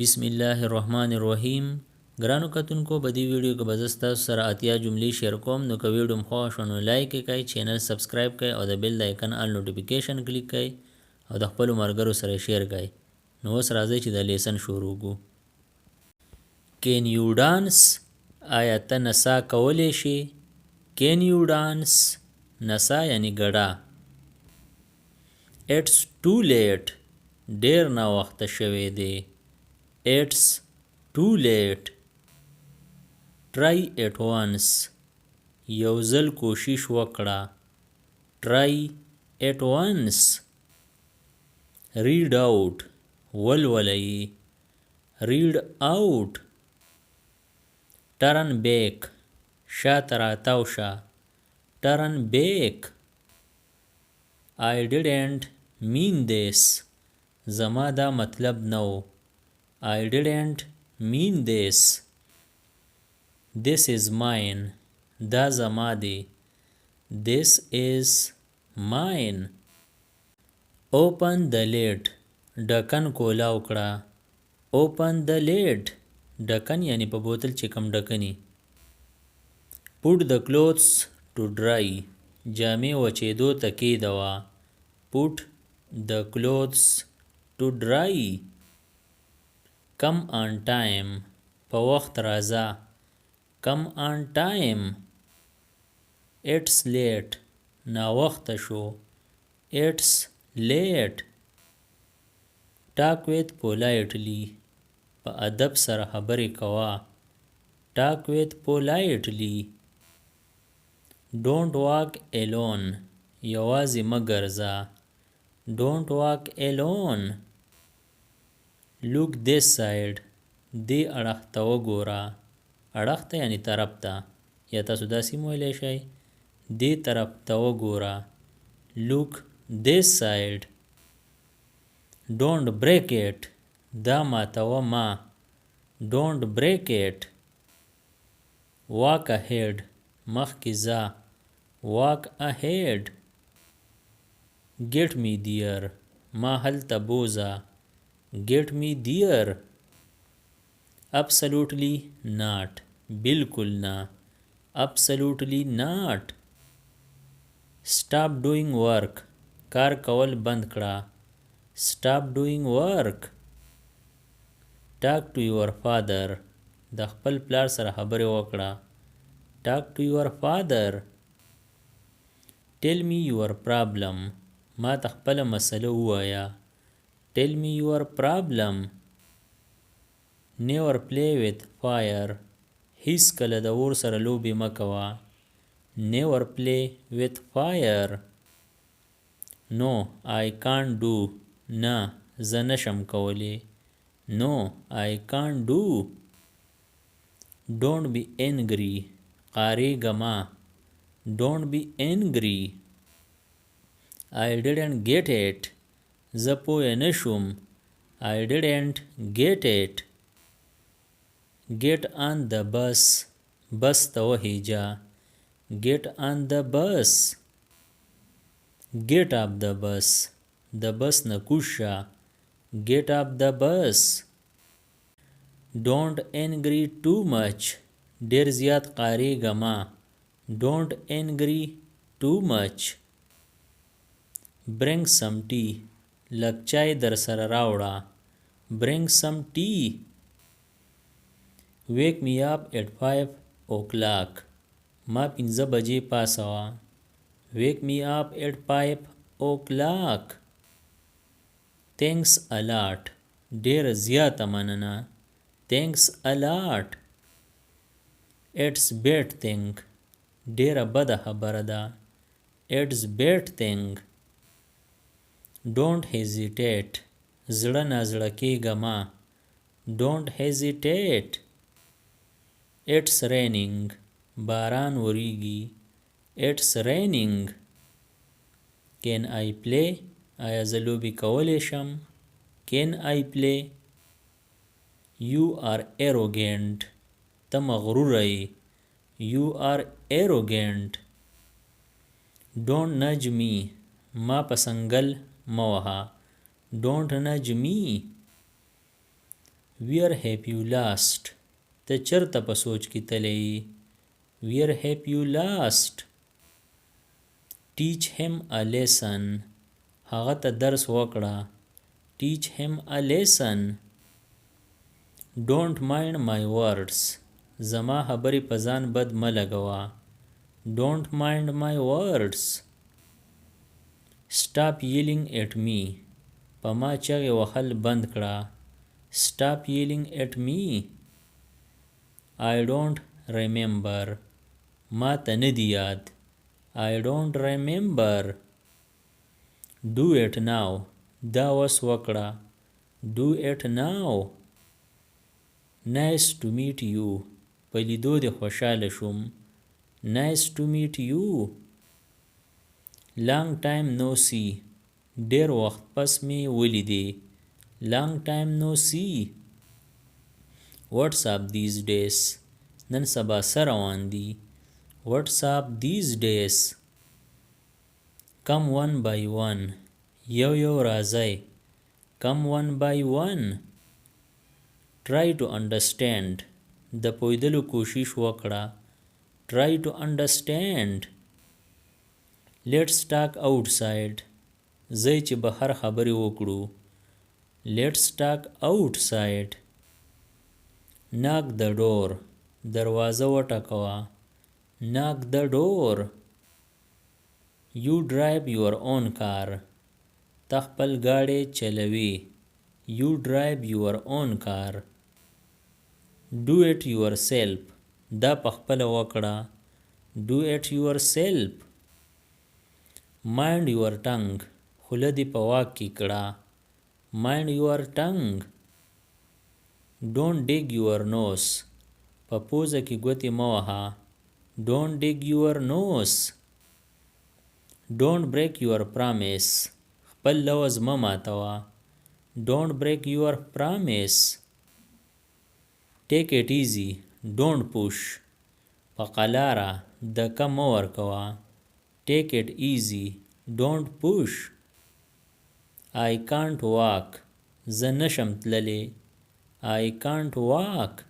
بسم الله الرحمن الرحیم. ګرانو کتونکو په دې ویډیو کې به زه ستاسو سره اتیا جملې شیر کوم. نو که ویډیو مو خوښ شو نو لایک یې کړئ، چینل سبسکرایب کړئ او د بیل د آیکن آل نوټیفیکیشن کلیک کړئ او د خپلو ملګرو سره شیر کړئ. نو اوس راځئ چې د لیسن شروع کړو. کین یو ډانس؟ آیا ته نڅا کولی شې؟ کین یو ډانس؟ نڅا یعنی ګډا. اټس ټو لیټ، ډیر ناوخته شوی دی. It's too late. Try it once. یو ځل کوشش وکړه. Try it once. Read out. ولولئ. Read out. Turn back. شاته راتاو شه. Turn back. I didn't mean this. زما دا مطلب نو. I didn't mean this. This is mine. دا زما دی. This is mine. Open the lid. ډکن کولاو کړه. Open the lid. ډکن یعنی په بوتل چې کم ډکنی. Put the clothes to dry. جامې وچېدو ته کېږدوه. Put the clothes to dry. Come on time. په وخت راځه. Come on time. It's late. ناوخته شو. It's late. Talk with politely. په ادب سره خبرې کوه. Talk with politely. Don't walk alone. یوازې مه ګرځه. Don't walk alone. Look this side. دې اړخ ته وګوره. اړخ ته یعنی طرف ته. یا تاسو داسې هم ویلی شئ دې طرف ته وګوره. Look this side. Don't break it. دا ماتوه ما. Don't break it. Walk ahead. مخکې ځه. Walk ahead. Get me there. ما هلته بوځه. Get me there. Absolutely not. بالکل نه. Absolutely not. Stop doing work. کار کول بند کړه. Stop doing work. Talk to your father. د خپل پلار سره خبرې وکړه. Talk to your father. Tell me your problem. ما ته خپله مسله ووایه. Tell me your problem. Never play with fire. هیڅ کله د اور سره لوبې مه کوه. Never play with fire. No, I can't do. نه زه نشم کولی. No, I can't do. Don't be angry. قاریږه مه. Don't be angry. I didn't get it. زه پوه نه شوم. I didn't get it. Get on the bus. بس ته وخیژه. Get on the bus. Get up the bus. د بس نه کوز شه. Get up the bus. Don't angry too much. ډیر زیات قاریږه مه. Don't angry too much. Bring some tea. لږ چای در سره راوړه. Bring some tea. Wake me up at 5 o'clock. ما 5 بجې پاسوه. Wake me up at 5 o'clock. Thanks a lot. ډېره زیاته مننه. Thanks a lot. It's bad thing. ډېره بده خبره ده. It's bad thing. Don't hesitate. زړه نازړه کېږه مه. Don't hesitate. It's raining. باران وریږي. It's raining. Can I play? آیا زه لوبې کولی شم؟ Can I play? You are arrogant. ته مغروره یې. You are arrogant. Don't nudge me. ما په سنګل مه وهه. Don't nudge me. Where have you last? ته چرته په سوچ کې تللی؟ Where have you last? Teach him a lesson. هغه ته درس وکړه. Teach him a lesson. Don't mind my words. زما خبرې په ځان بد مه لګوه. Don't mind my words. Stop yelling at me. په ما چغې وهل بند کړه. Stop yelling at me. I don't remember. ما ته نه دی یاد. I don't remember. Do it now. دا وس وکړه. Do it now. Nice to meet you. په لیدو دې خوشحاله شوم. Nice to meet you. Long time no see. ډېر وخت پس مې ولیدې. Long time no see. What's up these days? نن سبا څه روان دي. What's up these days? Come one by one. یو یو راځئ. Come one by one. Try to understand. د پوهېدلو کوشش وکړه. Try to understand. Let's talk outside. ځئ چې بهر خبرې وکړو. Let's talk outside. Knock the door. دروازه وټکوه. Knock the door. You drive your own car. ته خپل ګاډی چلوي. You drive your own car. Do it yourself. دا په خپله وکړه. Do it yourself. Mind your tongue. خوله دې په واک کې کړه. Mind your tongue. Don't dig your nose. په پوزه کې ګوتې مه وهه. Don't dig your nose. Don't break your promise. خپل لوز مه ماتوه. Don't break your promise. Take it easy. Don't push. په قلاره دکه مه ورکوه. Take it easy. Don't push. I can't walk. زه نشم تللی. I can't walk.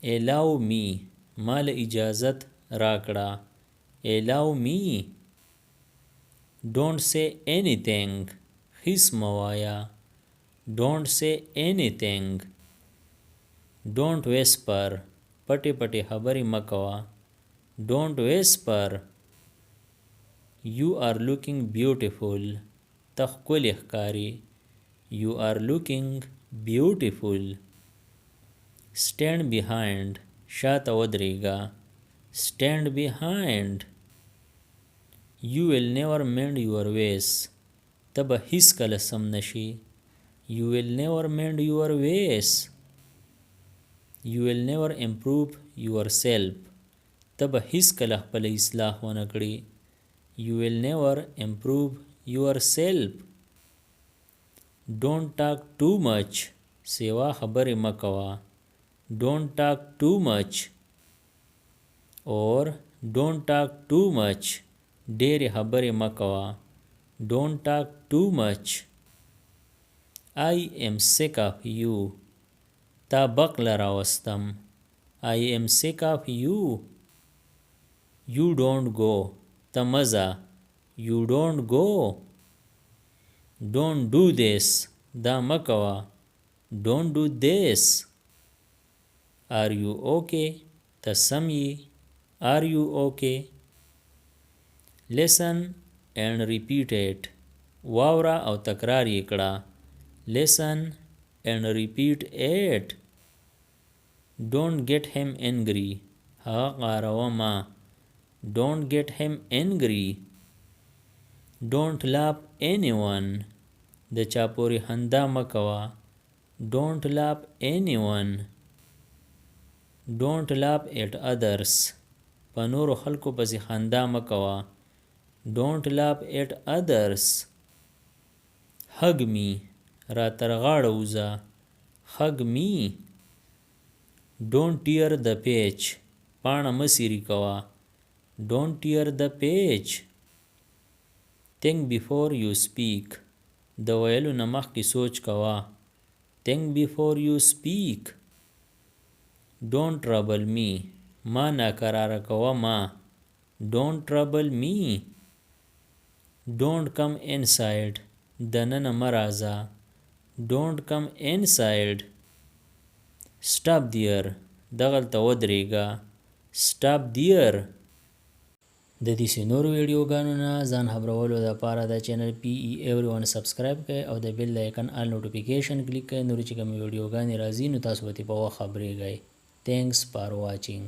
Allow me. مال اجازت راکړه. Allow me. Don't say anything. هیڅ مه وایه. Don't say anything. Don't whisper. پټې پټې خبرې مه کوه. Don't whisper. You are looking beautiful. ته ښکلې ښکارې. You are looking beautiful. Stand behind. شاته ودرېږه. Stand behind. You will never mend your ways. ته به هیڅکله سم نشي. You will never mend your ways. You will never improve yourself. ته به هیڅکله خپله اصلاح ونه کړې. You will never improve yourself. Don't talk too much. سیوا خبرې مه کوه. Don't talk too much. Or don't talk too much. ډېرې خبرې مه کوه. Don't talk too much. I am sick of you. تا بقله راوستم. I am sick of you. You don't go. ته مه ځه. You don't go. Don't do this. دا مه کوه. Don't do this. Are you okay? ته سم یې. Are you okay? Listen and repeat it. واوره او تکرار یې کړه. Listen and repeat it. Don't get him angry. هغه غاروه ما. Don't get him angry. Don't laugh anyone. د چا پورې خندا مه کوه. Don't laugh anyone. Don't laugh at others. په نورو خلکو پسې خندا مه کوه. Don't laugh at others. Hug me. را تر غاړه وځه. Hug me. Don't tear the page. پاڼه مه څیرې کوه. Don't tear the page. Think before you speak. د ویلو نه مخکې سوچ کوه. think before you speak. Don't trouble me. ما ناکراره کوه ما. Don't trouble me. Don't come inside. دننه مه راځه. Don't come inside. Stop there. دغلته ودرېږه. Stop there. د دې نورو ویډیوګانو نه ځان خبرولو لپاره د چینل PE Everyone سبسکرایب کړئ او د بیل آیکن آل نوټیفیکیشن کلیک کړئ. نور چې کوم ویډیوګانې راځي نو تاسو به په وخت خبرېږئ. Thanks for watching.